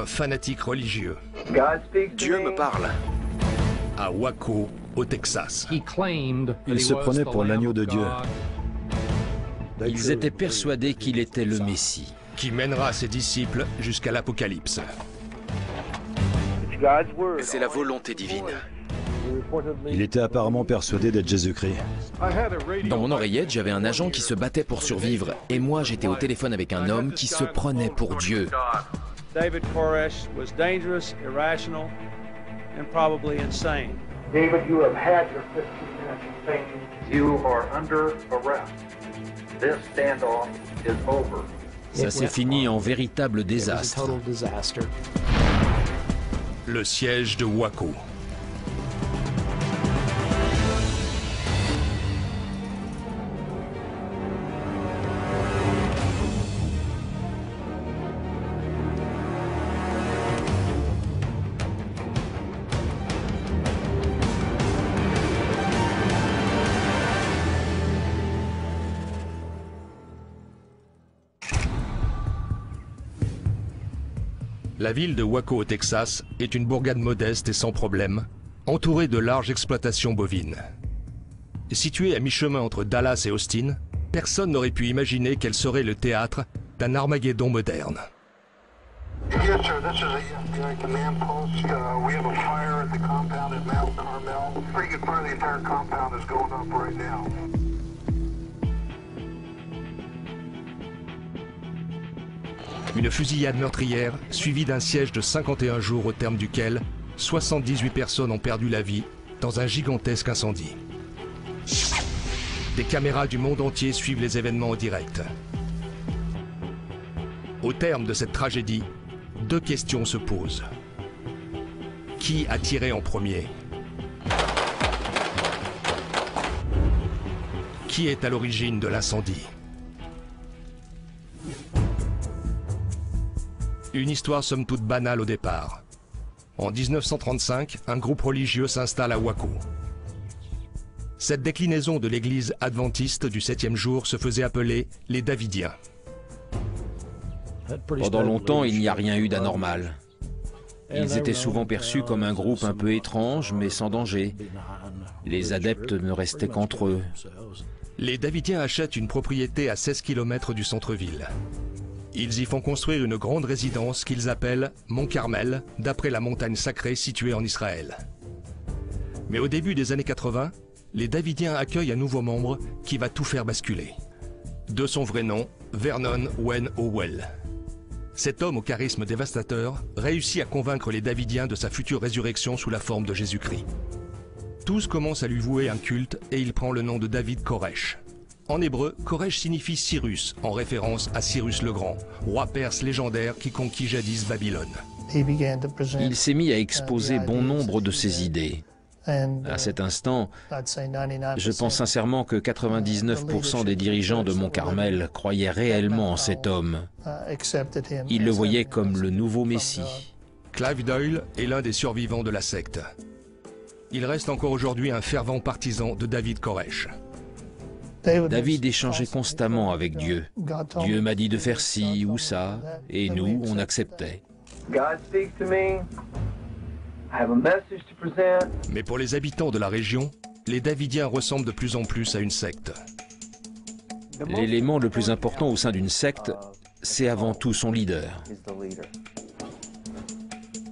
fanatique religieux. Dieu me parle. À Waco, au Texas. Il se prenait pour l'agneau de Dieu. Ils étaient persuadés qu'il était le Messie. Qui mènera ses disciples jusqu'à l'Apocalypse. C'est la volonté divine. Il était apparemment persuadé d'être Jésus-Christ. Dans mon oreillette, j'avais un agent qui se battait pour survivre. Et moi, j'étais au téléphone avec un homme qui se prenait pour Dieu. David Koresh was dangerous, irrational, and probably insane. David, you have had your 15 minutes of thinking. You are under arrest. This standoff is over. Ça s'est fini en véritable désastre. Le siège de Waco. La ville de Waco au Texas est une bourgade modeste et sans problème, entourée de larges exploitations bovines. Située à mi-chemin entre Dallas et Austin, personne n'aurait pu imaginer qu'elle serait le théâtre d'un Armageddon moderne. Yes, sir. This is a FBI command post. We have a fire at the compound at Mount Carmel. Pretty good part of the entire compound is going up right now. Une fusillade meurtrière suivie d'un siège de 51 jours au terme duquel 78 personnes ont perdu la vie dans un gigantesque incendie. Des caméras du monde entier suivent les événements en direct. Au terme de cette tragédie, deux questions se posent. Qui a tiré en premier? Qui est à l'origine de l'incendie? Une histoire somme toute banale au départ. En 1935, un groupe religieux s'installe à Waco. Cette déclinaison de l'église adventiste du 7e jour se faisait appeler les Davidiens. Pendant longtemps, il n'y a rien eu d'anormal. Ils étaient souvent perçus comme un groupe un peu étrange, mais sans danger. Les adeptes ne restaient qu'entre eux. Les Davidiens achètent une propriété à 16 km du centre-ville. Ils y font construire une grande résidence qu'ils appellent Mont Carmel, d'après la montagne sacrée située en Israël. Mais au début des années 80, les Davidiens accueillent un nouveau membre qui va tout faire basculer. De son vrai nom, Vernon Wayne Howell. Cet homme au charisme dévastateur réussit à convaincre les Davidiens de sa future résurrection sous la forme de Jésus-Christ. Tous commencent à lui vouer un culte et il prend le nom de David Koresh. En hébreu, Koresh signifie Cyrus, en référence à Cyrus le Grand, roi perse légendaire qui conquit jadis Babylone. Il s'est mis à exposer bon nombre de ses idées. À cet instant, je pense sincèrement que 99% des dirigeants de Mont Carmel croyaient réellement en cet homme. Ils le voyaient comme le nouveau Messie. Clive Doyle est l'un des survivants de la secte. Il reste encore aujourd'hui un fervent partisan de David Koresh. David échangeait constamment avec Dieu. Dieu m'a dit de faire ci ou ça, et nous, on acceptait. Mais pour les habitants de la région, les Davidiens ressemblent de plus en plus à une secte. L'élément le plus important au sein d'une secte, c'est avant tout son leader.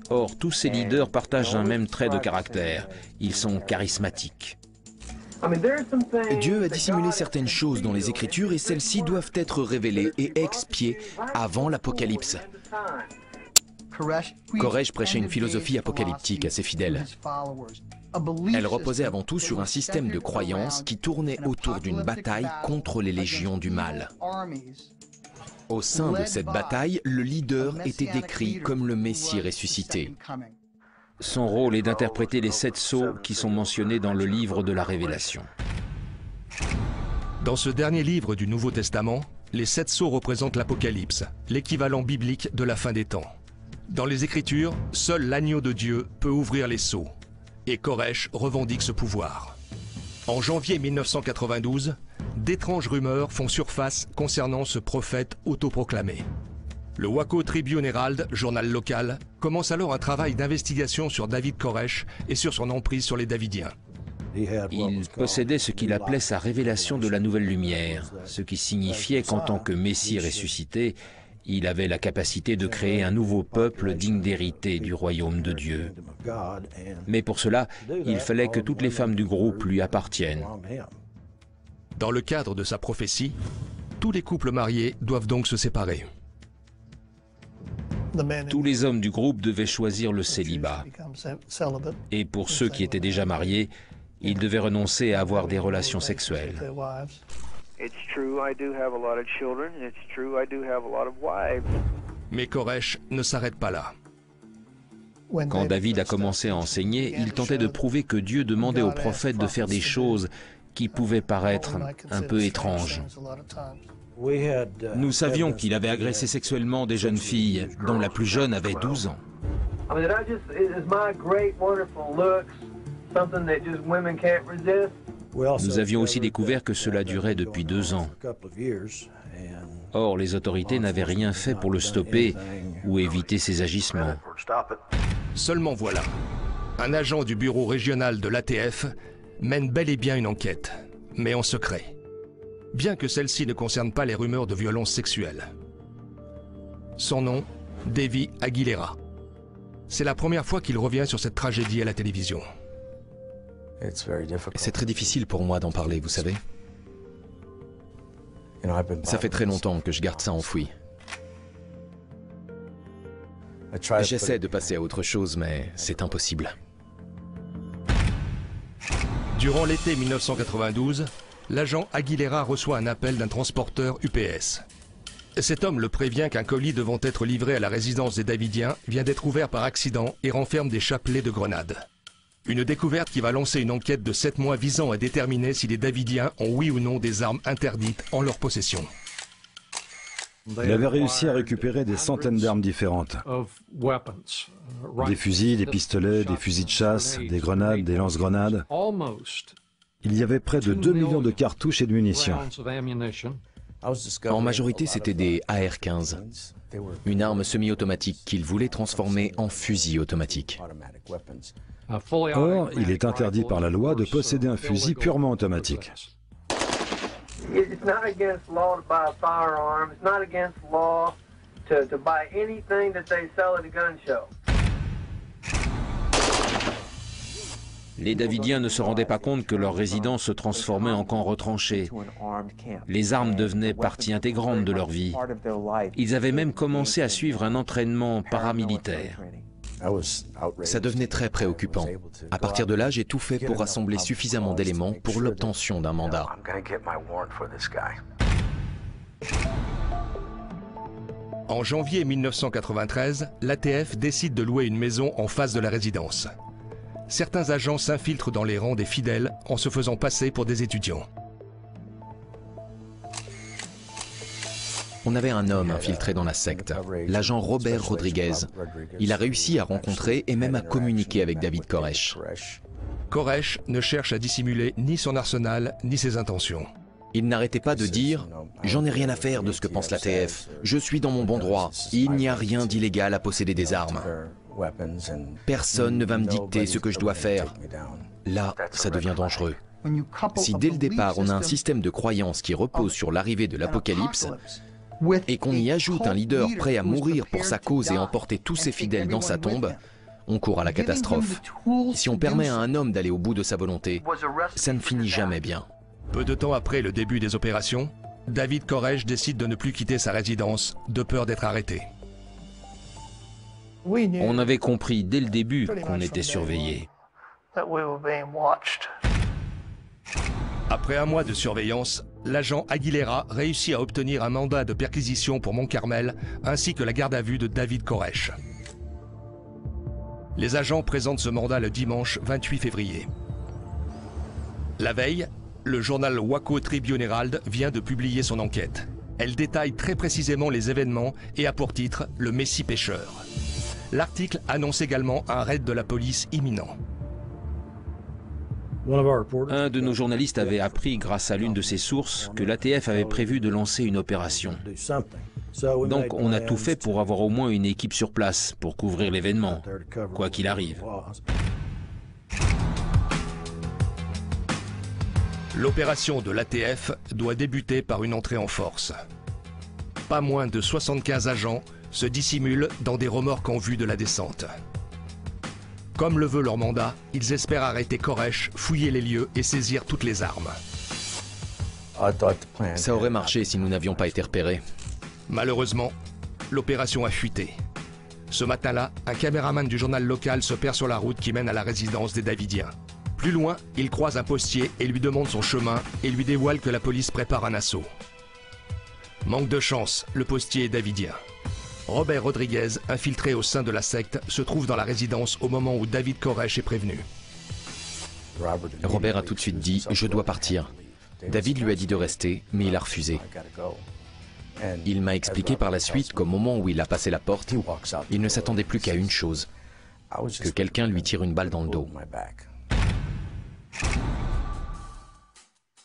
Or, tous ces leaders partagent un même trait de caractère. Ils sont charismatiques. Dieu a dissimulé certaines choses dans les Écritures et celles-ci doivent être révélées et expiées avant l'Apocalypse. Koresh prêchait une philosophie apocalyptique à ses fidèles. Elle reposait avant tout sur un système de croyances qui tournait autour d'une bataille contre les légions du mal. Au sein de cette bataille, le leader était décrit comme le Messie ressuscité. Son rôle est d'interpréter les 7 sceaux qui sont mentionnés dans le livre de la Révélation. Dans ce dernier livre du Nouveau Testament, les 7 sceaux représentent l'Apocalypse, l'équivalent biblique de la fin des temps. Dans les Écritures, seul l'agneau de Dieu peut ouvrir les sceaux, et Koresh revendique ce pouvoir. En janvier 1992, d'étranges rumeurs font surface concernant ce prophète autoproclamé. Le Waco Tribune Herald, journal local, commence alors un travail d'investigation sur David Koresh et sur son emprise sur les Davidiens. Il possédait ce qu'il appelait sa révélation de la nouvelle lumière, ce qui signifiait qu'en tant que Messie ressuscité, il avait la capacité de créer un nouveau peuple digne d'hériter du royaume de Dieu. Mais pour cela, il fallait que toutes les femmes du groupe lui appartiennent. Dans le cadre de sa prophétie, tous les couples mariés doivent donc se séparer. Tous les hommes du groupe devaient choisir le célibat. Et pour ceux qui étaient déjà mariés, ils devaient renoncer à avoir des relations sexuelles. Mais Koresh ne s'arrête pas là. Quand David a commencé à enseigner, il tentait de prouver que Dieu demandait aux prophètes de faire des choses qui pouvaient paraître un peu étranges. Nous savions qu'il avait agressé sexuellement des jeunes filles, dont la plus jeune avait 12 ans. Nous avions aussi découvert que cela durait depuis 2 ans. Or, les autorités n'avaient rien fait pour le stopper ou éviter ses agissements. Seulement voilà, un agent du bureau régional de l'ATF mène bel et bien une enquête, mais en secret. Bien que celle-ci ne concerne pas les rumeurs de violences sexuelles. Son nom, Davy Aguilera. C'est la première fois qu'il revient sur cette tragédie à la télévision. C'est très difficile pour moi d'en parler, vous savez. Ça fait très longtemps que je garde ça enfoui. J'essaie de passer à autre chose, mais c'est impossible. Durant l'été 1992, l'agent Aguilera reçoit un appel d'un transporteur UPS. Cet homme le prévient qu'un colis devant être livré à la résidence des Davidiens vient d'être ouvert par accident et renferme des chapelets de grenades. Une découverte qui va lancer une enquête de 7 mois visant à déterminer si les Davidiens ont oui ou non des armes interdites en leur possession. Il avait réussi à récupérer des centaines d'armes différentes. Des fusils, des pistolets, des fusils de chasse, des grenades, des lance-grenades. Il y avait près de 2 millions de cartouches et de munitions. En majorité, c'était des AR-15, une arme semi-automatique qu'il voulait transformer en fusil automatique. Or, il est interdit par la loi de posséder un fusil purement automatique. It's not against law to buy a firearm. It's not against law to buy anything that they sell at a gun show. Les Davidiens ne se rendaient pas compte que leur résidence se transformait en camp retranché. Les armes devenaient partie intégrante de leur vie. Ils avaient même commencé à suivre un entraînement paramilitaire. Ça devenait très préoccupant. À partir de là, j'ai tout fait pour rassembler suffisamment d'éléments pour l'obtention d'un mandat. En janvier 1993, l'ATF décide de louer une maison en face de la résidence. Certains agents s'infiltrent dans les rangs des fidèles en se faisant passer pour des étudiants. On avait un homme infiltré dans la secte, l'agent Robert Rodriguez. Il a réussi à rencontrer et même à communiquer avec David Koresh. Koresh ne cherche à dissimuler ni son arsenal ni ses intentions. Il n'arrêtait pas de dire « J'en ai rien à faire de ce que pense l'ATF. Je suis dans mon bon droit. Il n'y a rien d'illégal à posséder des armes. Personne ne va me dicter ce que je dois faire. » Là, ça devient dangereux. Si dès le départ, on a un système de croyance qui repose sur l'arrivée de l'Apocalypse, et qu'on y ajoute un leader prêt à mourir pour sa cause et emporter tous ses fidèles dans sa tombe, on court à la catastrophe. Si on permet à un homme d'aller au bout de sa volonté, ça ne finit jamais bien. Peu de temps après le début des opérations, David Koresh décide de ne plus quitter sa résidence, de peur d'être arrêté. On avait compris dès le début qu'on était surveillés. Après un mois de surveillance, l'agent Aguilera réussit à obtenir un mandat de perquisition pour Mont-Carmel ainsi que la garde à vue de David Koresh. Les agents présentent ce mandat le dimanche 28 février. La veille, le journal Waco Tribune Herald vient de publier son enquête. Elle détaille très précisément les événements et a pour titre « Le Messie pêcheur ». L'article annonce également un raid de la police imminent. Un de nos journalistes avait appris, grâce à l'une de ses sources, que l'ATF avait prévu de lancer une opération. Donc on a tout fait pour avoir au moins une équipe sur place, pour couvrir l'événement, quoi qu'il arrive. L'opération de l'ATF doit débuter par une entrée en force. Pas moins de 75 agents se dissimulent dans des remorques en vue de la descente. Comme le veut leur mandat, ils espèrent arrêter Koresh, fouiller les lieux et saisir toutes les armes. Ça aurait marché si nous n'avions pas été repérés. Malheureusement, l'opération a fuité. Ce matin-là, un caméraman du journal local se perd sur la route qui mène à la résidence des Davidiens. Plus loin, il croise un postier et lui demande son chemin et lui dévoile que la police prépare un assaut. Manque de chance, le postier est davidien. Robert Rodriguez, infiltré au sein de la secte, se trouve dans la résidence au moment où David Koresh est prévenu. Robert a tout de suite dit « Je dois partir ». David lui a dit de rester, mais il a refusé. Il m'a expliqué par la suite qu'au moment où il a passé la porte, il ne s'attendait plus qu'à une chose, que quelqu'un lui tire une balle dans le dos.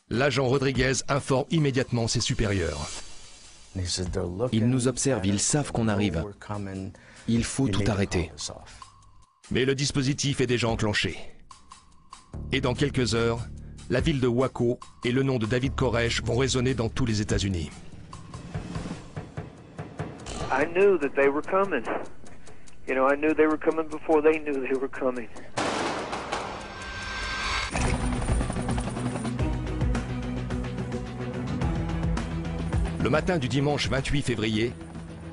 L'agent Rodriguez informe immédiatement ses supérieurs. Ils nous observent, ils savent qu'on arrive. Il faut tout arrêter. Mais le dispositif est déjà enclenché. Et dans quelques heures, la ville de Waco et le nom de David Koresh vont résonner dans tous les États-Unis. I knew that they were coming. You know, I knew they were coming before they knew they were coming. Le matin du dimanche 28 février,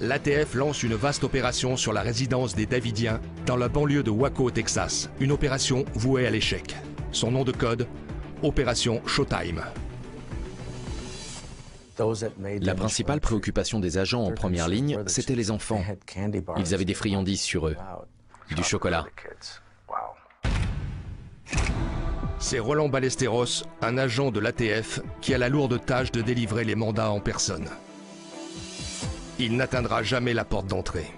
l'ATF lance une vaste opération sur la résidence des Davidiens dans la banlieue de Waco au Texas. Une opération vouée à l'échec. Son nom de code, Opération Showtime. La principale préoccupation des agents en première ligne, c'était les enfants. Ils avaient des friandises sur eux, du chocolat. C'est Roland Ballesteros, un agent de l'ATF, qui a la lourde tâche de délivrer les mandats en personne. Il n'atteindra jamais la porte d'entrée.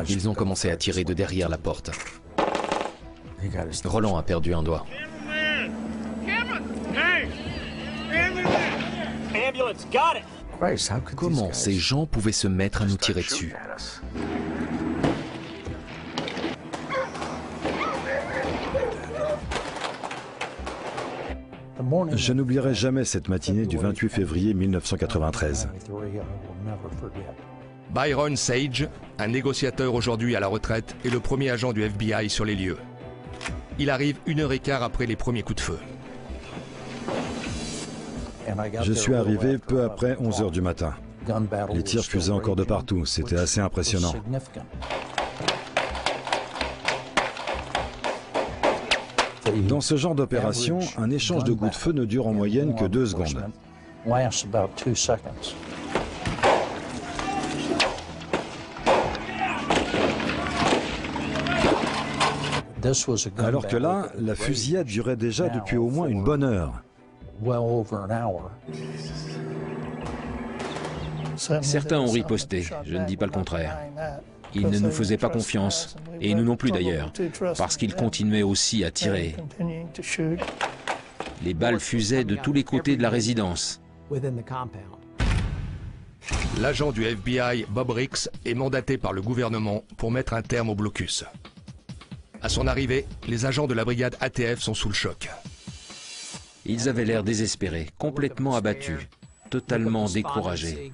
Ils ont commencé à tirer de derrière la porte. Roland a perdu un doigt. Comment ces gens pouvaient se mettre à nous tirer dessus? Je n'oublierai jamais cette matinée du 28 février 1993. Byron Sage, un négociateur aujourd'hui à la retraite, est le premier agent du FBI sur les lieux. Il arrive 1h15 après les premiers coups de feu. Je suis arrivé peu après 11h du matin. Les tirs fusaient encore de partout, c'était assez impressionnant. Dans ce genre d'opération, un échange de coups de feu ne dure en moyenne que 2 secondes. Alors que là, la fusillade durait déjà depuis au moins une bonne heure. Certains ont riposté, je ne dis pas le contraire. Ils ne nous faisaient pas confiance, et nous non plus d'ailleurs, parce qu'ils continuaient aussi à tirer. Les balles fusaient de tous les côtés de la résidence. L'agent du FBI, Bob Ricks, est mandaté par le gouvernement pour mettre un terme au blocus. À son arrivée, les agents de la brigade ATF sont sous le choc. Ils avaient l'air désespérés, complètement abattus, totalement découragés.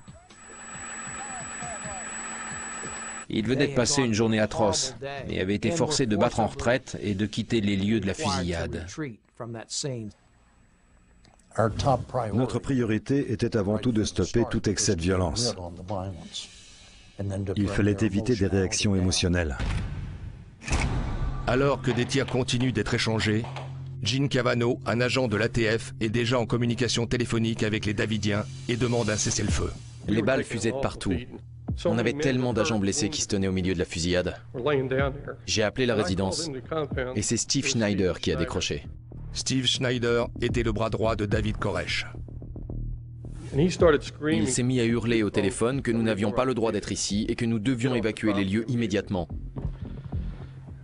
Ils venaient de passer une journée atroce et avaient été forcés de battre en retraite et de quitter les lieux de la fusillade. Notre priorité était avant tout de stopper tout excès de violence. Il fallait éviter des réactions émotionnelles. Alors que des tirs continuent d'être échangés, Gene Cavano, un agent de l'ATF, est déjà en communication téléphonique avec les Davidiens et demande un cessez-le-feu. Les balles fusaient de partout. On avait tellement d'agents blessés qui se tenaient au milieu de la fusillade. J'ai appelé la résidence et c'est Steve Schneider qui a décroché. Steve Schneider était le bras droit de David Koresh. Il s'est mis à hurler au téléphone que nous n'avions pas le droit d'être ici et que nous devions évacuer les lieux immédiatement.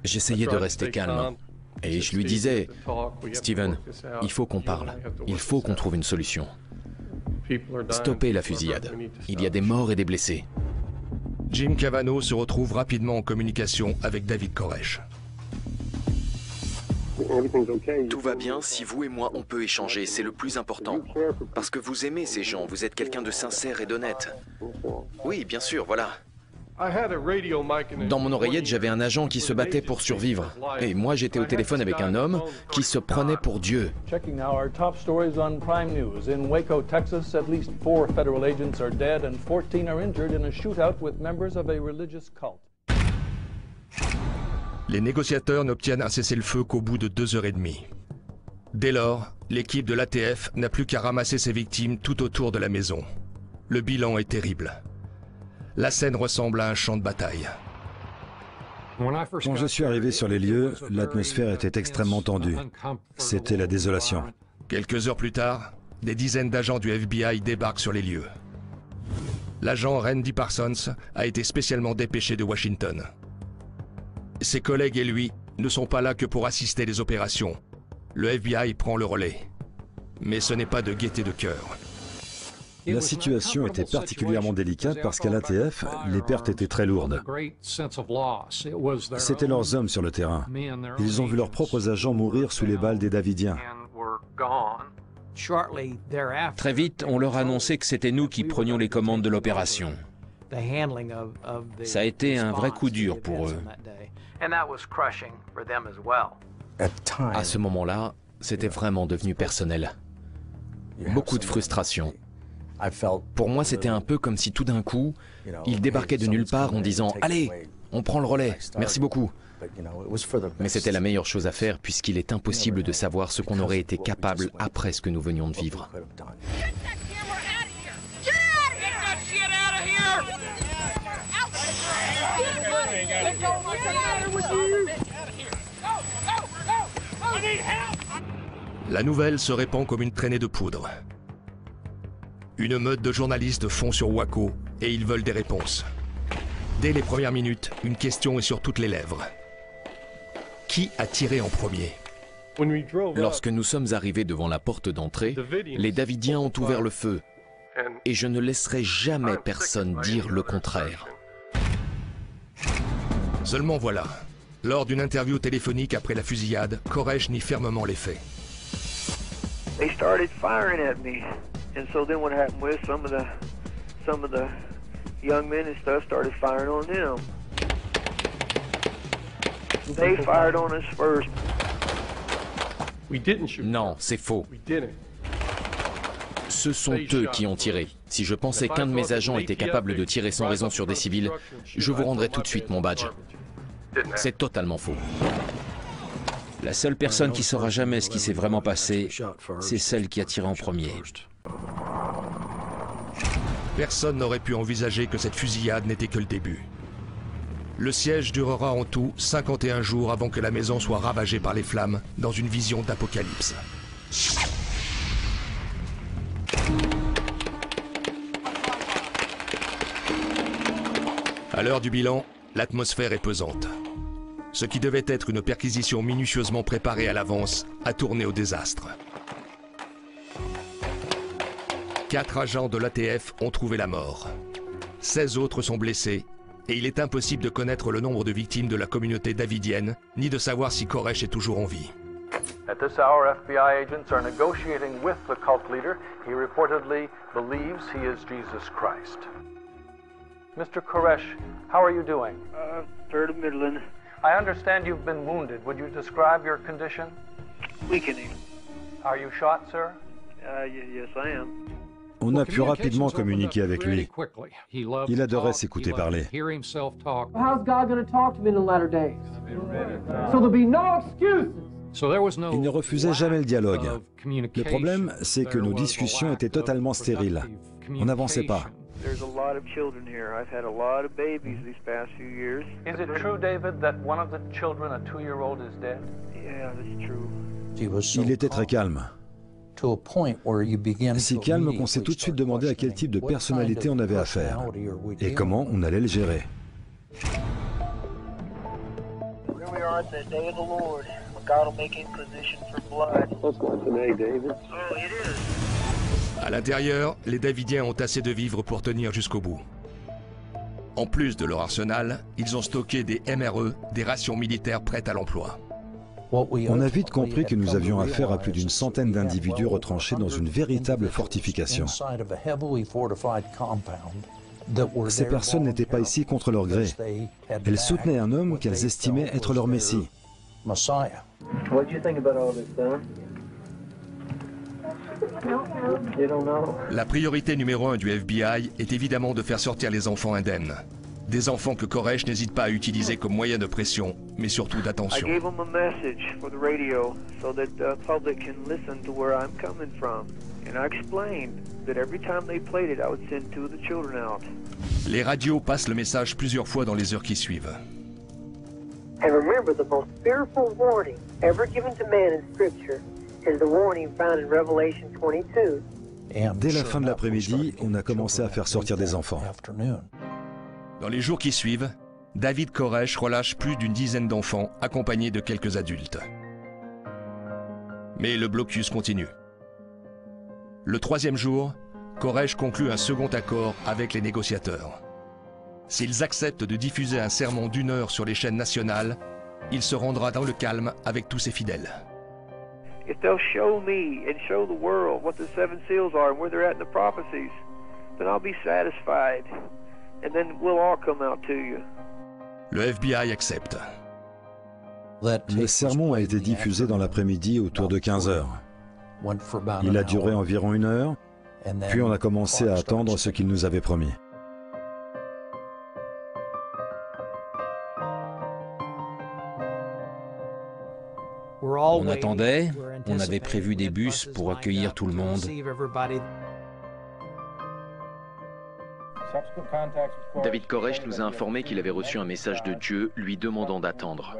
J'essayais de rester calme. Et je lui disais, « Steven, il faut qu'on parle. Il faut qu'on trouve une solution. » Stoppez la fusillade. Il y a des morts et des blessés. Jim Cavanaugh se retrouve rapidement en communication avec David Koresh. Tout va bien si vous et moi on peut échanger, c'est le plus important. Parce que vous aimez ces gens, vous êtes quelqu'un de sincère et d'honnête. Oui, bien sûr, voilà. Dans mon oreillette, j'avais un agent qui se battait pour survivre. Et moi, j'étais au téléphone avec un homme qui se prenait pour Dieu. Checking now our top stories on Prime News. In Waco, Texas, at least 4 federal agents are dead and 14 are injured in a shootout with members of a religious cult. Les négociateurs n'obtiennent un cessez-le-feu qu'au bout de 2 heures et demie. Dès lors, l'équipe de l'ATF n'a plus qu'à ramasser ses victimes tout autour de la maison. Le bilan est terrible. La scène ressemble à un champ de bataille. Quand je suis arrivé sur les lieux, l'atmosphère était extrêmement tendue. C'était la désolation. Quelques heures plus tard, des dizaines d'agents du FBI débarquent sur les lieux. L'agent Randy Parsons a été spécialement dépêché de Washington. Ses collègues et lui ne sont pas là que pour assister les opérations. Le FBI prend le relais. Mais ce n'est pas de gaieté de cœur. La situation était particulièrement délicate parce qu'à l'ATF, les pertes étaient très lourdes. C'étaient leurs hommes sur le terrain. Ils ont vu leurs propres agents mourir sous les balles des Davidiens. Très vite, on leur annonçait que c'était nous qui prenions les commandes de l'opération. Ça a été un vrai coup dur pour eux. À ce moment-là, c'était vraiment devenu personnel. Beaucoup de frustration. Pour moi, c'était un peu comme si tout d'un coup, ils débarquaient de nulle part en disant « Allez, on prend le relais, merci beaucoup ». Mais c'était la meilleure chose à faire puisqu'il est impossible de savoir ce qu'on aurait été capable après ce que nous venions de vivre. La nouvelle se répand comme une traînée de poudre. Une meute de journalistes fond sur Waco et ils veulent des réponses. Dès les premières minutes, une question est sur toutes les lèvres. Qui a tiré en premier? Lorsque nous sommes arrivés devant la porte d'entrée, les Davidiens ont ouvert le feu. Et je ne laisserai jamais personne dire le contraire. Seulement voilà, lors d'une interview téléphonique après la fusillade, Koresh nie fermement les faits. They started firing at me. And so then what happened was some of the young men and stuff started firing on them. They fired on us first. Non, c'est faux. Ce sont eux qui ont tiré. Si je pensais qu'un de mes agents était capable de tirer sans raison sur des civils, je vous rendrais tout de suite mon badge. C'est totalement faux. La seule personne qui saura jamais ce qui s'est vraiment passé, c'est celle qui a tiré en premier. Personne n'aurait pu envisager que cette fusillade n'était que le début. Le siège durera en tout 51 jours avant que la maison soit ravagée par les flammes dans une vision d'apocalypse. À l'heure du bilan, l'atmosphère est pesante. Ce qui devait être une perquisition minutieusement préparée à l'avance a tourné au désastre. 4 agents de l'ATF ont trouvé la mort. 16 autres sont blessés et il est impossible de connaître le nombre de victimes de la communauté davidienne, ni de savoir si Koresh est toujours en vie. At this hour, FBI agents are negotiating with the cult leader. He reportedly believes he is Jesus Christ. Mr. Koresh, how are you doing? Third of Midland. I understand you've been wounded. Would you describe your condition? Weakening. Are you shot, sir? Yes, I am. On a pu rapidement communiquer avec lui. Il adorait s'écouter parler. How's God going to talk to me in the latter days? So there'll be no excuses. Il ne refusait jamais le dialogue. Le problème, c'est que nos discussions étaient totalement stériles. On n'avançait pas. There's a lot of children here. I've had a lot of babies these past few years. Is it true, David, that one of the children, a 2-year-old, is dead? Yeah, that's true. Il était très calme. Si calme qu'on s'est tout de suite demandé à quel type de personnalité on avait affaire et comment on allait le gérer. Here we are at the day of the Lord. God will make inquisition for blood. What's going today, David? Oh, it is. À l'intérieur, les Davidiens ont assez de vivres pour tenir jusqu'au bout. En plus de leur arsenal, ils ont stocké des MRE, des rations militaires prêtes à l'emploi. On a vite compris que nous avions affaire à plus d'une centaine d'individus retranchés dans une véritable fortification. Ces personnes n'étaient pas ici contre leur gré. Elles soutenaient un homme qu'elles estimaient être leur Messie. La priorité numéro 1 du FBI est évidemment de faire sortir les enfants indemnes. Des enfants que Koresh n'hésite pas à utiliser comme moyen de pression, mais surtout d'attention. Les radios passent le message plusieurs fois dans les heures qui suivent. And remember, the most fearful warning ever given to man in Scripture is the warning found in Revelation 22. Dès la fin de l'après-midi, on a commencé à faire sortir des enfants. Dans les jours qui suivent, David Koresh relâche plus d'une dizaine d'enfants accompagnés de quelques adultes. Mais le blocus continue. Le troisième jour, Koresh conclut un second accord avec les négociateurs. S'ils acceptent de diffuser un sermon d'1 heure sur les chaînes nationales, il se rendra dans le calme avec tous ses fidèles. If they'll show me and show the world what the 7 seals are and where they're at in the prophecies, then I'll be satisfied. And then we'll all come out to you. Le FBI accepte. Le sermon a été diffusé dans l'après-midi autour de 15 heures. Il a duré environ 1 heure, puis on a commencé à attendre ce qu'il nous avait promis. On attendait, on avait prévu des bus pour accueillir tout le monde. David Koresh nous a informé qu'il avait reçu un message de Dieu lui demandant d'attendre.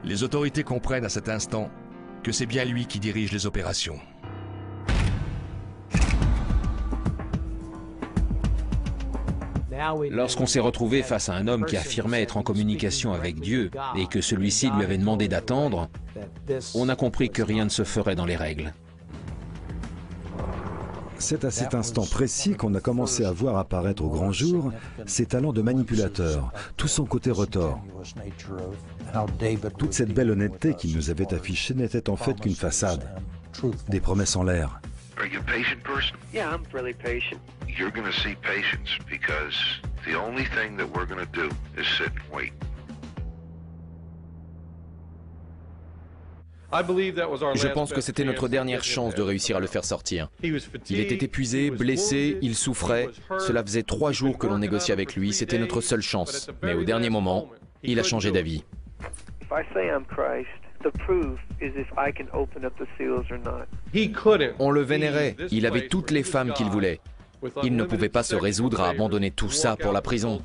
Les autorités comprennent à cet instant que c'est bien lui qui dirige les opérations. Lorsqu'on s'est retrouvé face à un homme qui affirmait être en communication avec Dieu et que celui-ci lui avait demandé d'attendre, on a compris que rien ne se ferait dans les règles. C'est à cet instant précis qu'on a commencé à voir apparaître au grand jour ses talents de manipulateur, tout son côté retors. Toute cette belle honnêteté qu'il nous avait affichée n'était en fait qu'une façade, des promesses en l'air. Are you a patient person? Yeah, I'm really patient. You're going to see patience because the only thing that we're going to do is sit and wait. Je pense que c'était notre dernière chance de réussir à le faire sortir. Il était épuisé, blessé, il souffrait. Cela faisait 3 jours que l'on négociait avec lui, c'était notre seule chance. Mais au dernier moment, il a changé d'avis. On le vénérait, il avait toutes les femmes qu'il voulait. Il ne pouvait pas se résoudre à abandonner tout ça pour la prison.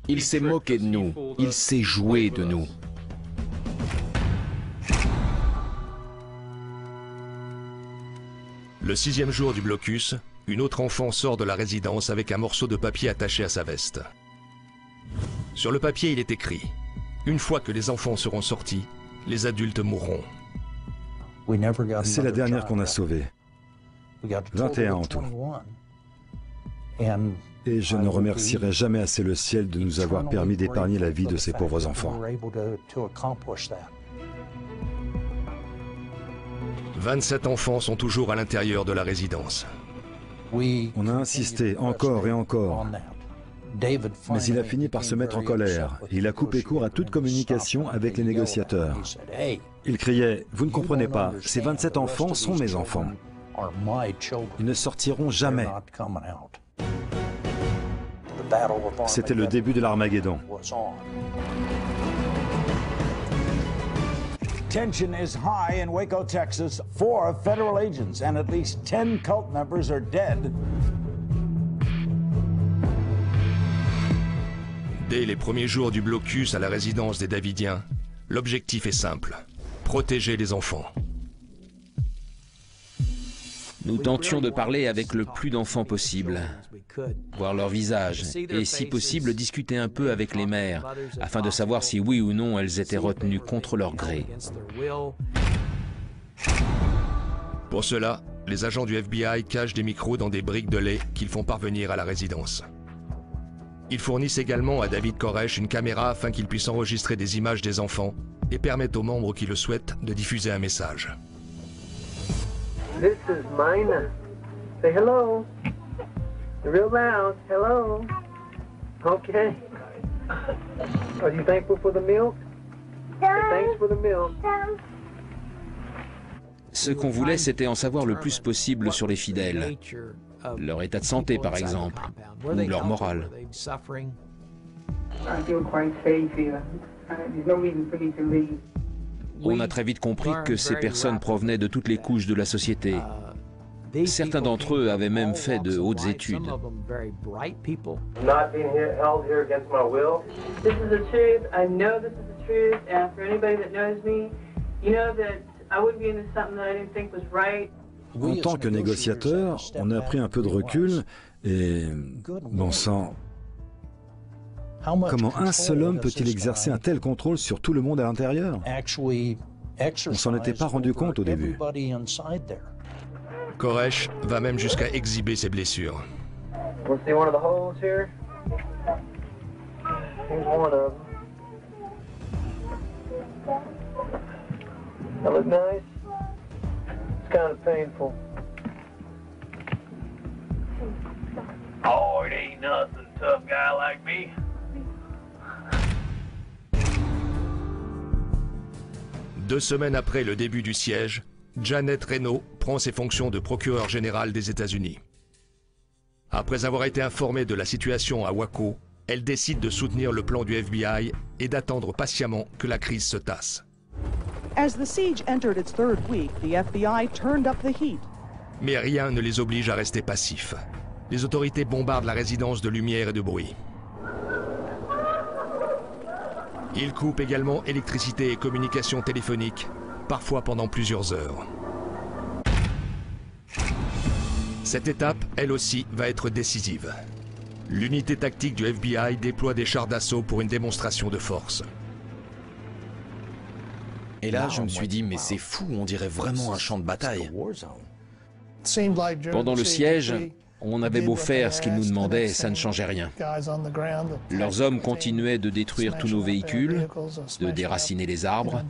Il s'est moqué de nous, il s'est joué de nous. Le 6e jour du blocus, une autre enfant sort de la résidence avec un morceau de papier attaché à sa veste. Sur le papier, il est écrit « Une fois que les enfants seront sortis, les adultes mourront. » C'est la dernière qu'on a sauvée. 21 en tout. Et je ne remercierai jamais assez le ciel de nous avoir permis d'épargner la vie de ces pauvres enfants. 27 enfants sont toujours à l'intérieur de la résidence. On a insisté encore et encore. Mais il a fini par se mettre en colère. Il a coupé court à toute communication avec les négociateurs. Il criait « Vous ne comprenez pas, ces 27 enfants sont mes enfants. Ils ne sortiront jamais. » C'était le début de l'Armageddon. Tension is high in Waco, Texas. 4 federal agents and at least 10 cult members are dead. Dès les premiers jours du blocus à la résidence des Davidiens, l'objectif est simple, protéger les enfants. Nous tentions de parler avec le plus d'enfants possible, voir leur visage et, si possible, discuter un peu avec les mères, afin de savoir si oui ou non elles étaient retenues contre leur gré. Pour cela, les agents du FBI cachent des micros dans des briques de lait qu'ils font parvenir à la résidence. Ils fournissent également à David Koresh une caméra afin qu'il puisse enregistrer des images des enfants et permettent aux membres qui le souhaitent de diffuser un message. This is mine. Say hello. Real loud. Hello. Okay. Are you thankful for the milk? Thanks for the milk. Ce qu'on voulait, c'était en savoir le plus possible sur les fidèles. Leur état de santé, par exemple, ou leur morale. On a très vite compris que ces personnes provenaient de toutes les couches de la société. Certains d'entre eux avaient même fait de hautes études. En tant que négociateur, on a pris un peu de recul et, bon sang, comment un seul homme peut-il exercer un tel contrôle sur tout le monde à l'intérieur? On s'en était pas rendu compte au début. Koresh va même jusqu'à exhiber ses blessures. That look nice? It's kind of painful. Oh, it ain't nothing, tough guy like me. Deux semaines après le début du siège, Janet Reno prend ses fonctions de procureur général des États-Unis. Après avoir été informée de la situation à Waco, elle décide de soutenir le plan du FBI et d'attendre patiemment que la crise se tasse. As the siege entered its third week, the FBI turned up the heat. Mais rien ne les oblige à rester passifs. Les autorités bombardent la résidence de lumière et de bruit. Ils coupent également électricité et communications téléphoniques, parfois pendant plusieurs heures. Cette étape, elle aussi, va être décisive. L'unité tactique du FBI déploie des chars d'assaut pour une démonstration de force. Et là, je me suis dit, mais c'est fou, on dirait vraiment un champ de bataille. Pendant le siège, on avait beau faire ce qu'ils nous demandaient, ça ne changeait rien. Leurs hommes continuaient de détruire tous nos véhicules, de déraciner les arbres.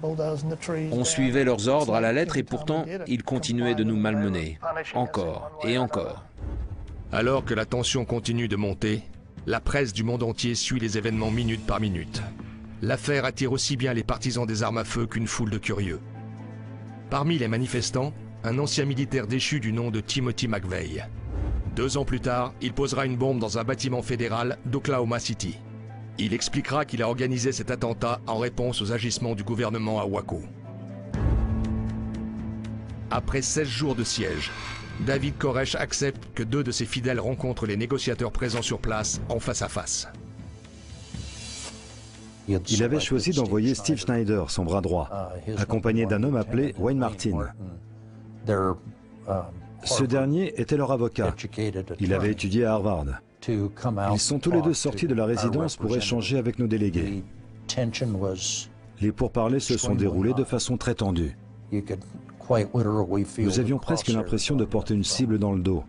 On suivait leurs ordres à la lettre et pourtant, ils continuaient de nous malmener, encore et encore. Alors que la tension continue de monter, la presse du monde entier suit les événements minute par minute. L'affaire attire aussi bien les partisans des armes à feu qu'une foule de curieux. Parmi les manifestants, un ancien militaire déchu du nom de Timothy McVeigh. 2 ans plus tard, il posera une bombe dans un bâtiment fédéral d'Oklahoma City. Il expliquera qu'il a organisé cet attentat en réponse aux agissements du gouvernement à Waco. Après 16 jours de siège, David Koresh accepte que 2 de ses fidèles rencontrent les négociateurs présents sur place en face à face. Il avait choisi d'envoyer Steve Schneider, son bras droit, accompagné d'un homme appelé Wayne Martin. Ce dernier était leur avocat. Il avait étudié à Harvard. Ils sont tous les 2 sortis de la résidence pour échanger avec nos délégués. Les pourparlers se sont déroulés de façon très tendue. Nous avions presque l'impression de porter une cible dans le dos,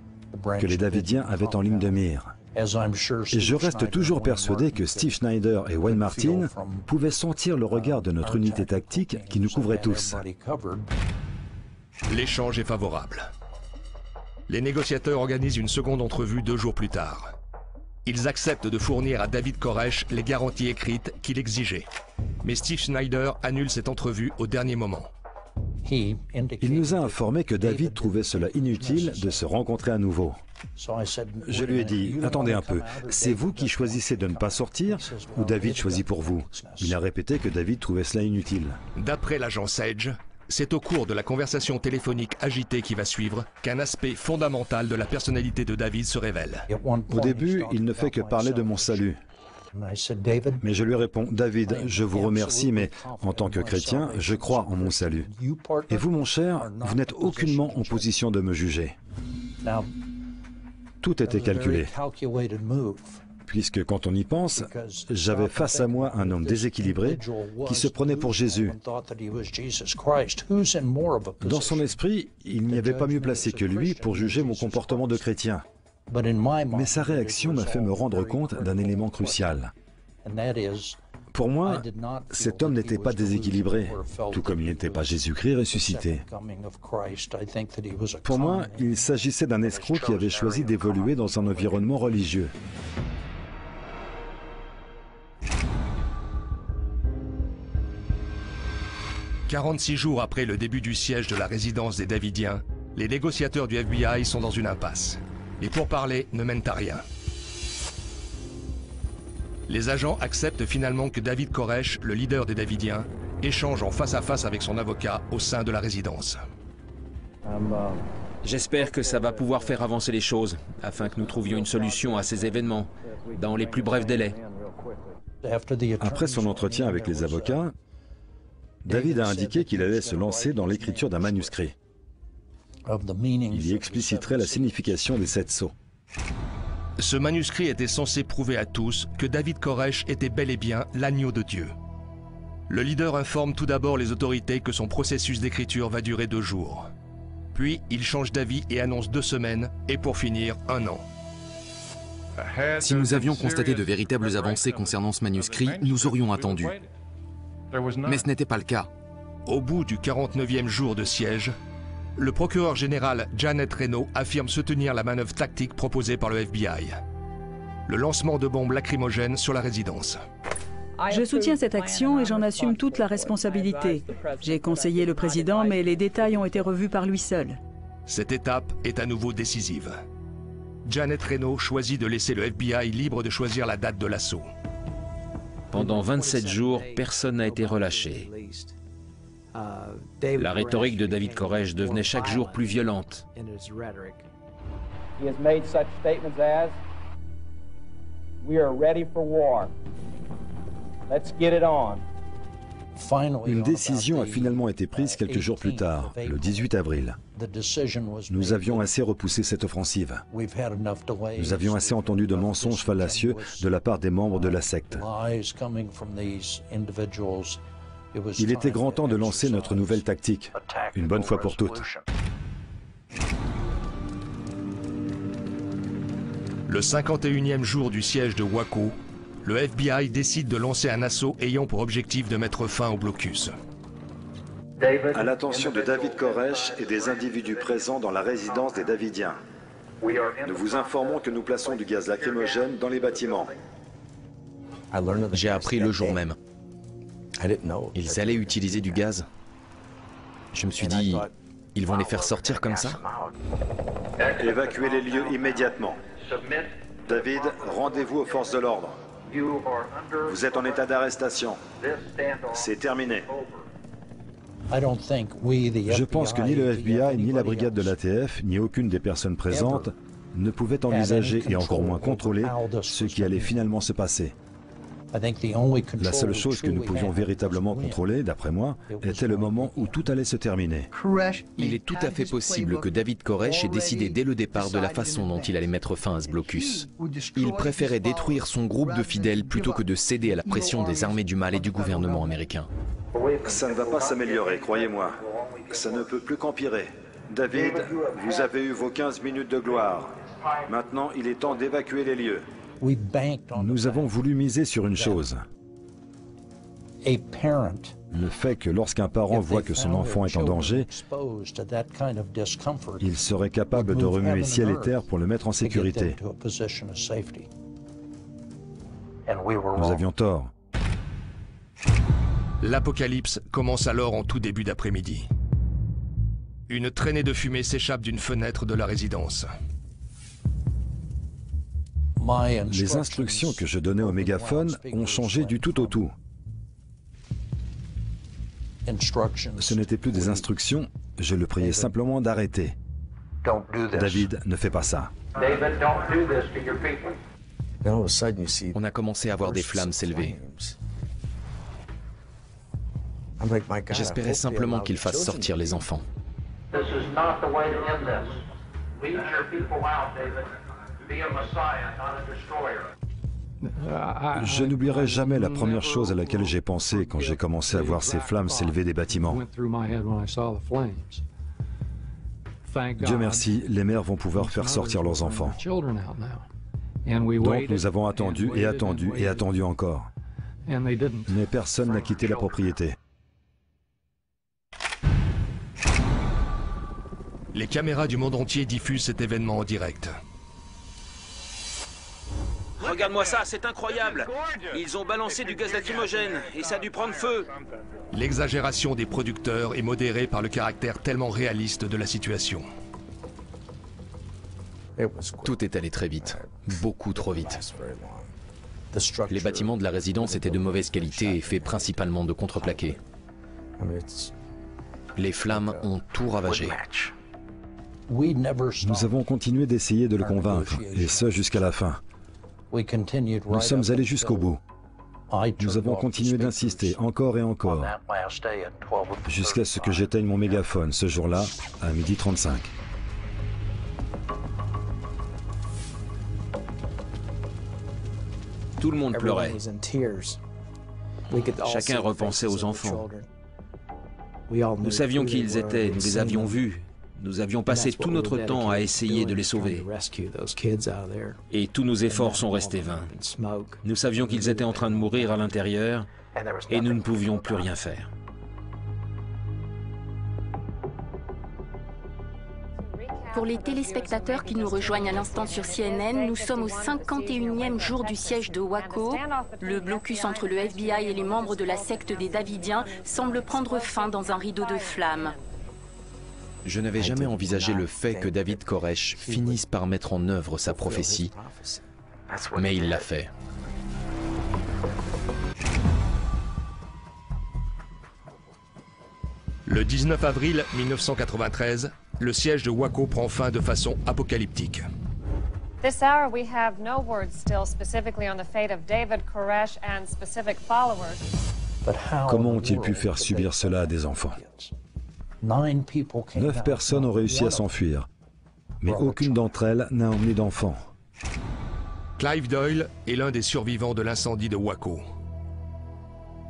que les Davidiens avaient en ligne de mire. Et je reste toujours persuadé que Steve Schneider et Wayne Martin pouvaient sentir le regard de notre unité tactique qui nous couvrait tous. L'échange est favorable. Les négociateurs organisent une seconde entrevue 2 jours plus tard. Ils acceptent de fournir à David Koresh les garanties écrites qu'il exigeait. Mais Steve Schneider annule cette entrevue au dernier moment. Il nous a informé que David trouvait cela inutile de se rencontrer à nouveau. Je lui ai dit, attendez un peu, c'est vous qui choisissez de ne pas sortir ou David choisit pour vous? Il a répété que David trouvait cela inutile. D'après l'agent Sage, c'est au cours de la conversation téléphonique agitée qui va suivre qu'un aspect fondamental de la personnalité de David se révèle. Au début, il ne fait que parler de mon salut. Mais je lui réponds, David, je vous remercie, mais en tant que chrétien, je crois en mon salut. Et vous, mon cher, vous n'êtes aucunement en position de me juger. Tout était calculé. puisque quand on y pense, j'avais face à moi un homme déséquilibré qui se prenait pour Jésus. Dans son esprit, il n'y avait pas mieux placé que lui pour juger mon comportement de chrétien. Mais sa réaction m'a fait me rendre compte d'un élément crucial. Pour moi, cet homme n'était pas déséquilibré, tout comme il n'était pas Jésus-Christ ressuscité. Pour moi, il s'agissait d'un escroc qui avait choisi d'évoluer dans un environnement religieux. « 46 jours après le début du siège de la résidence des Davidiens, les négociateurs du FBI sont dans une impasse. Les pourparlers ne mènent à rien. Les agents acceptent finalement que David Koresh, le leader des Davidiens, échange en face à face avec son avocat au sein de la résidence. J'espère que ça va pouvoir faire avancer les choses, afin que nous trouvions une solution à ces événements, dans les plus brefs délais. Après son entretien avec les avocats, David a indiqué qu'il allait se lancer dans l'écriture d'un manuscrit. Il y expliciterait la signification des 7 sceaux. Ce manuscrit était censé prouver à tous que David Koresh était bel et bien l'agneau de Dieu. Le leader informe tout d'abord les autorités que son processus d'écriture va durer 2 jours. Puis, il change d'avis et annonce 2 semaines, et pour finir, 1 an. Si nous avions constaté de véritables avancées concernant ce manuscrit, nous aurions attendu. Mais ce n'était pas le cas. Au bout du 49e jour de siège, le procureur général Janet Reno affirme soutenir la manœuvre tactique proposée par le FBI. Le lancement de bombes lacrymogènes sur la résidence. Je soutiens cette action et j'en assume toute la responsabilité. J'ai conseillé le président, mais les détails ont été revus par lui seul. Cette étape est à nouveau décisive. Janet Reno choisit de laisser le FBI libre de choisir la date de l'assaut. Pendant 27 jours, personne n'a été relâché. La rhétorique de David Koresh devenait chaque jour plus violente. Une décision a finalement été prise quelques jours plus tard, le 18 avril. Nous avions assez repoussé cette offensive. Nous avions assez entendu de mensonges fallacieux de la part des membres de la secte. Il était grand temps de lancer notre nouvelle tactique, une bonne fois pour toutes. Le 51e jour du siège de Waco, le FBI décide de lancer un assaut ayant pour objectif de mettre fin au blocus. À l'attention de David Koresh et des individus présents dans la résidence des Davidiens, nous vous informons que nous plaçons du gaz lacrymogène dans les bâtiments. J'ai appris le jour même. Ils allaient utiliser du gaz. Je me suis dit, ils vont les faire sortir comme ça? Évacuez les lieux immédiatement. David, rendez-vous aux forces de l'ordre. Vous êtes en état d'arrestation. C'est terminé. Je pense que ni le FBI, ni la brigade de l'ATF, ni aucune des personnes présentes ne pouvaient envisager et encore moins contrôler ce qui allait finalement se passer. La seule chose que nous pouvions véritablement contrôler, d'après moi, était le moment où tout allait se terminer. Il est tout à fait possible que David Koresh ait décidé dès le départ de la façon dont il allait mettre fin à ce blocus. Il préférait détruire son groupe de fidèles plutôt que de céder à la pression des armées du mal et du gouvernement américain. Ça ne va pas s'améliorer, croyez-moi. Ça ne peut plus qu'empirer. David, vous avez eu vos 15 minutes de gloire. Maintenant, il est temps d'évacuer les lieux. Nous avons voulu miser sur une chose. Le fait que lorsqu'un parent voit que son enfant est en danger, il serait capable de remuer ciel et terre pour le mettre en sécurité. Nous avions tort. L'apocalypse commence alors en tout début d'après-midi. Une traînée de fumée s'échappe d'une fenêtre de la résidence. Les instructions que je donnais au mégaphone ont changé du tout au tout. Ce n'étaient plus des instructions, je le priais simplement d'arrêter. David, ne fais pas ça. On a commencé à voir des flammes s'élever. J'espérais simplement qu'il fasse sortir les enfants. Je n'oublierai jamais la première chose à laquelle j'ai pensé quand j'ai commencé à voir ces flammes s'élever des bâtiments. Dieu merci, les mères vont pouvoir faire sortir leurs enfants. Donc nous avons attendu et attendu et attendu encore. Mais personne n'a quitté la propriété. Les caméras du monde entier diffusent cet événement en direct. Regarde-moi ça, c'est incroyable. Ils ont balancé du gaz lacrymogène et ça a dû prendre feu. L'exagération des producteurs est modérée par le caractère tellement réaliste de la situation. Tout est allé très vite, beaucoup trop vite. Les bâtiments de la résidence étaient de mauvaise qualité et faits principalement de contreplaqué. Les flammes ont tout ravagé. Nous avons continué d'essayer de le convaincre, et ce jusqu'à la fin. Nous sommes allés jusqu'au bout. Nous avons continué d'insister encore et encore, jusqu'à ce que j'éteigne mon mégaphone ce jour-là, à 12h35. Tout le monde pleurait. Chacun repensait aux enfants. Nous savions qui ils étaient, nous les avions vus. Nous avions passé tout notre temps à essayer de les sauver. Et tous nos efforts sont restés vains. Nous savions qu'ils étaient en train de mourir à l'intérieur et nous ne pouvions plus rien faire. Pour les téléspectateurs qui nous rejoignent à l'instant sur CNN, nous sommes au 51e jour du siège de Waco. Le blocus entre le FBI et les membres de la secte des Davidiens semble prendre fin dans un rideau de flammes. Je n'avais jamais envisagé le fait que David Koresh finisse par mettre en œuvre sa prophétie, mais il l'a fait. Le 19 avril 1993, le siège de Waco prend fin de façon apocalyptique. This hour we have no words still specifically on the fate of David Koresh and specific followers. Comment ont-ils pu faire subir cela à des enfants? 9 personnes ont réussi à s'enfuir, mais aucune d'entre elles n'a emmené d'enfants. Clive Doyle est l'un des survivants de l'incendie de Waco.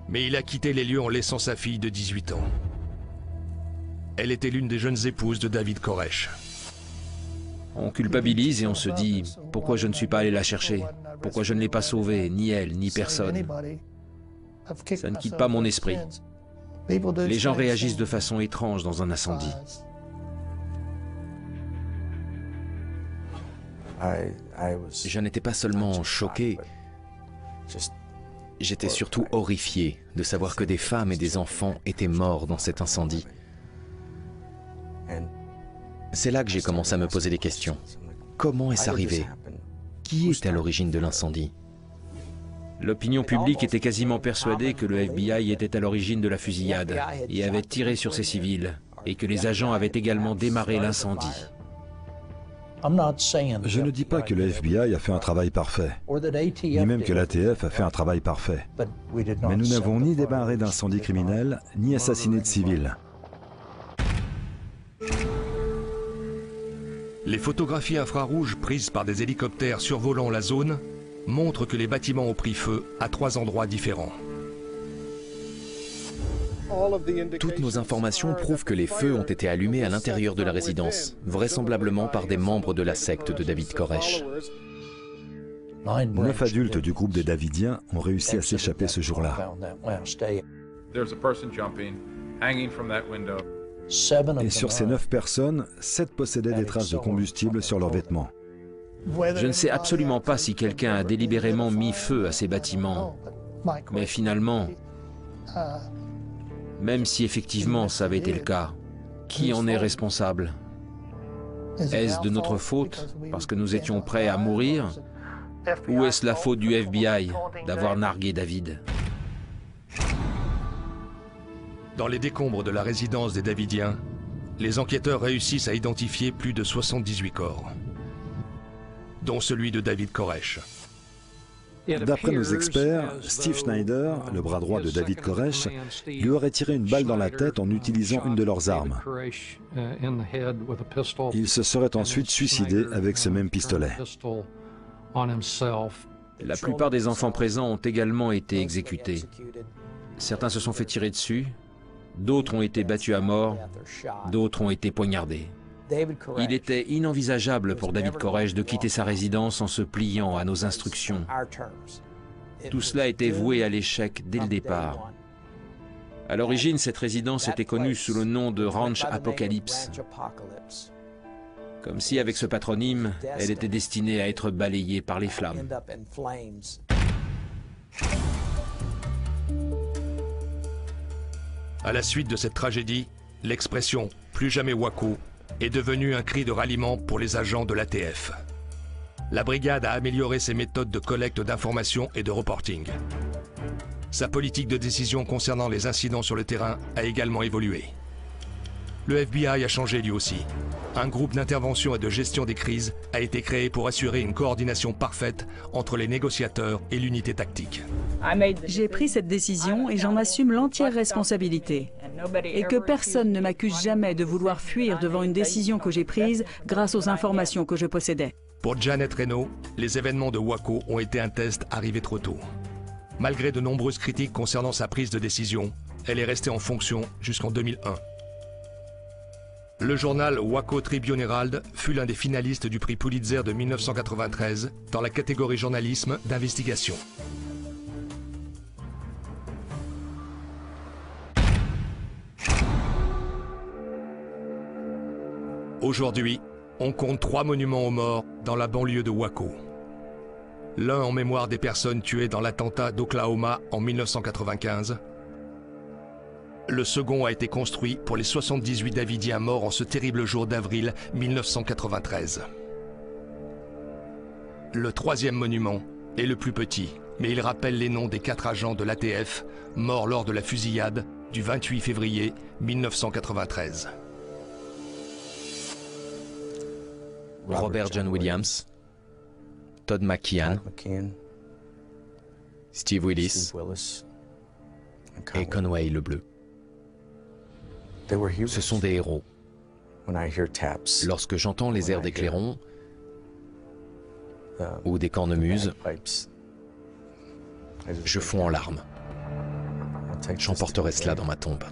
Mais il a quitté les lieux en laissant sa fille de 18 ans. Elle était l'une des jeunes épouses de David Koresh. On culpabilise et on se dit « Pourquoi je ne suis pas allé la chercher? Pourquoi je ne l'ai pas sauvée, ni elle, ni personne ?» Ça ne quitte pas mon esprit. Les gens réagissent de façon étrange dans un incendie. Je n'étais pas seulement choqué, j'étais surtout horrifié de savoir que des femmes et des enfants étaient morts dans cet incendie. C'est là que j'ai commencé à me poser des questions. Comment est-ce arrivé? Qui est à l'origine de l'incendie? L'opinion publique était quasiment persuadée que le FBI était à l'origine de la fusillade et avait tiré sur ces civils, et que les agents avaient également démarré l'incendie. Je ne dis pas que le FBI a fait un travail parfait, ni même que l'ATF a fait un travail parfait. Mais nous n'avons ni démarré d'incendie criminel, ni assassiné de civils. Les photographies infrarouges prises par des hélicoptères survolant la zone montrent que les bâtiments ont pris feu à 3 endroits différents. Toutes nos informations prouvent que les feux ont été allumés à l'intérieur de la résidence, vraisemblablement par des membres de la secte de David Koresh. 9 adultes du groupe des Davidiens ont réussi à s'échapper ce jour-là. Et sur ces 9 personnes, 7 possédaient des traces de combustible sur leurs vêtements. Je ne sais absolument pas si quelqu'un a délibérément mis feu à ces bâtiments, mais finalement, même si effectivement ça avait été le cas, qui en est responsable? Est-ce de notre faute parce que nous étions prêts à mourir? Ou est-ce la faute du FBI d'avoir nargué David? Dans les décombres de la résidence des Davidiens, les enquêteurs réussissent à identifier plus de 78 corps, dont celui de David Koresh. D'après nos experts, Steve Schneider, le bras droit de David Koresh, lui aurait tiré une balle dans la tête en utilisant une de leurs armes. Il se serait ensuite suicidé avec ce même pistolet. La plupart des enfants présents ont également été exécutés. Certains se sont fait tirer dessus, d'autres ont été battus à mort, d'autres ont été poignardés. Il était inenvisageable pour David Koresh de quitter sa résidence en se pliant à nos instructions. Tout cela était voué à l'échec dès le départ. À l'origine, cette résidence était connue sous le nom de Ranch Apocalypse. Comme si, avec ce patronyme, elle était destinée à être balayée par les flammes. À la suite de cette tragédie, l'expression « plus jamais Waco » est devenue un cri de ralliement pour les agents de l'ATF. La brigade a amélioré ses méthodes de collecte d'informations et de reporting. Sa politique de décision concernant les incidents sur le terrain a également évolué. Le FBI a changé lui aussi. Un groupe d'intervention et de gestion des crises a été créé pour assurer une coordination parfaite entre les négociateurs et l'unité tactique. J'ai pris cette décision et j'en assume l'entière responsabilité. Et que personne ne m'accuse jamais de vouloir fuir devant une décision que j'ai prise grâce aux informations que je possédais. Pour Janet Reno, les événements de Waco ont été un test arrivé trop tôt. Malgré de nombreuses critiques concernant sa prise de décision, elle est restée en fonction jusqu'en 2001. Le journal Waco Tribune-Herald fut l'un des finalistes du prix Pulitzer de 1993 dans la catégorie journalisme d'investigation. Aujourd'hui, on compte 3 monuments aux morts dans la banlieue de Waco. L'un en mémoire des personnes tuées dans l'attentat d'Oklahoma en 1995. Le second a été construit pour les 78 Davidiens morts en ce terrible jour d'avril 1993. Le troisième monument est le plus petit, mais il rappelle les noms des 4 agents de l'ATF morts lors de la fusillade du 28 février 1993. Robert John Williams, Todd McKeon, Steve Willis et Conway le Bleu. Ce sont des héros. Lorsque j'entends les airs des clairons ou des cornemuses, je fonds en larmes. J'emporterai cela dans ma tombe.